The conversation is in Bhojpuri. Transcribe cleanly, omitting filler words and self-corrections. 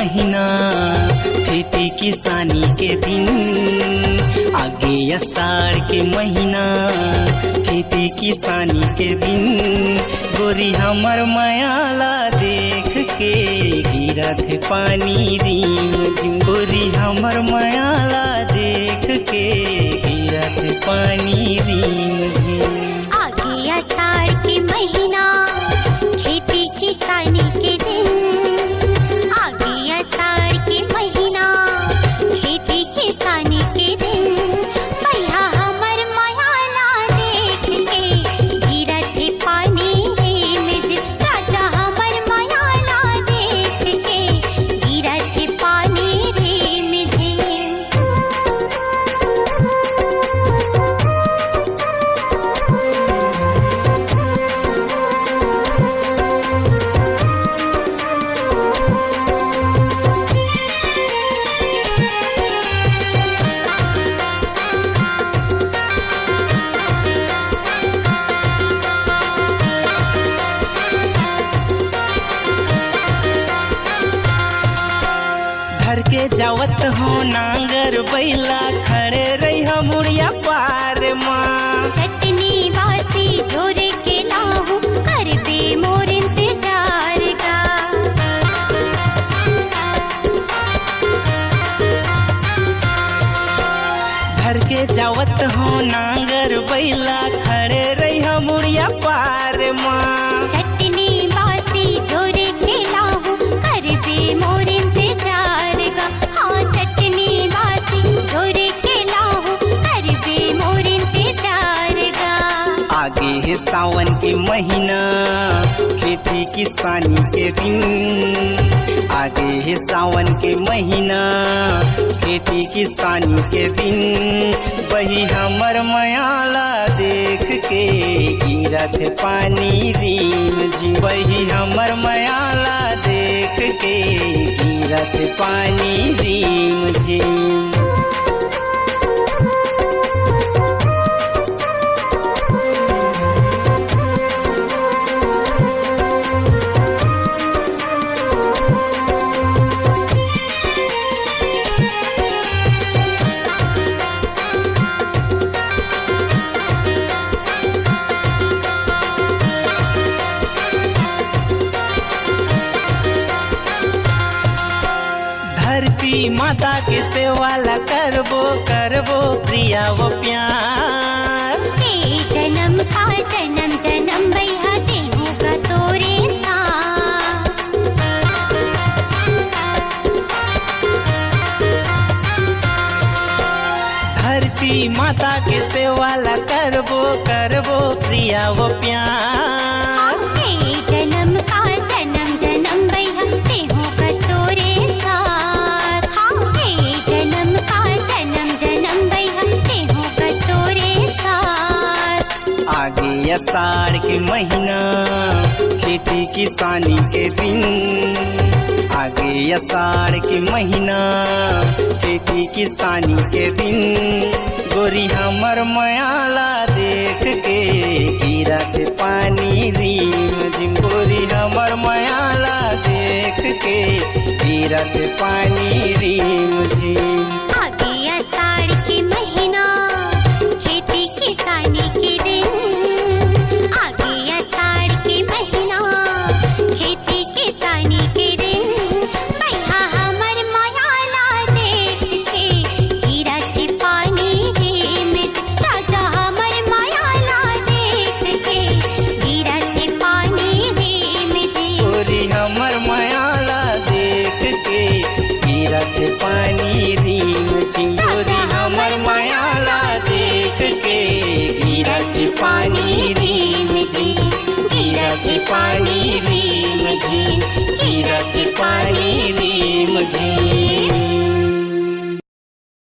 महीना, खेती किसानी के दिन। आगे आषाढ़ के महीना, खेती किसानी के दिन। गोरी हमर मायाला देख के गिरत पानी रिम झिम। गोरी हमर मायाला देख के गिरत पानी रिम झिम। आगे आषाढ़ के महीना, खेती किसानी के दिन। आगे आषाढ़ के महीना, खेती किसानी के दिन। भैया हमर मायाला देख के गिरत पानी रिम झिम। राजा हमर मायाला देख के गिरत पानी रिम झिम। धर के जावत हो नांगर बैला, खड़े रही मुड़िया पार माँ। चटनी बासी झोर के लाहू, कर दे मोर इंतजार का। धर के जावत हो नांगर बैला, खड़े रही मुड़िया पार माँ। चटनी बासी झोर के लाहू, कर दे मोर इंतजार का। हाँ चटनी बासी झोर के लाहू, कर दे मोर इंतजार का। आगे है सावन के महीना, खेती किसानी के दिन। आगे है सावन के महीना, खेती किसानी के दिन। वही हमर मायाला देख के गिरत पानी रिम झिम। वही हमर मायाला देख के गिरत पानी रिम झिम। धरती माता के सेवाला करबो करबो प्रिया वो प्यार। ए जन्म का जन्म जन्म भैया देहूँगा तोरे साथ। धरती माता के सेवाला करबो करबो प्रिया वो प्यार। ए जन्म का जन्म जन्म भैया देहूँगा तोरे साथ। हाँ ए जन्म का जन्म जन्म भैया देहूँगा तोरे साथ। आगे आषाढ़ के महीना, खेती किसानी के दिन। आगे आषाढ़ के महीना, खेती किसानी के दिन। गोरी हमर मायाला देख के गिरत पानी रिम झिम। गोरी हमर मायाला देख के गिरत पानी रिम झिम। आगे आषाढ़ के महीना, खेती किसानी के दिन। आगे आषाढ़ के महीना, खेती किसानी के दिन। भैया हमर मायाला देख के गिरत पानी रिम झिम। राजा हमर मायाला देख के गिरत पानी रिम झिम। गोरी हमर मायाला देख के गिरत पानी रिम झिम। गोरी हमर मायाला देख के गिरत पानी रिम झिम। गिरत पानी रिम झिम। गिरत पानी रिम झिम।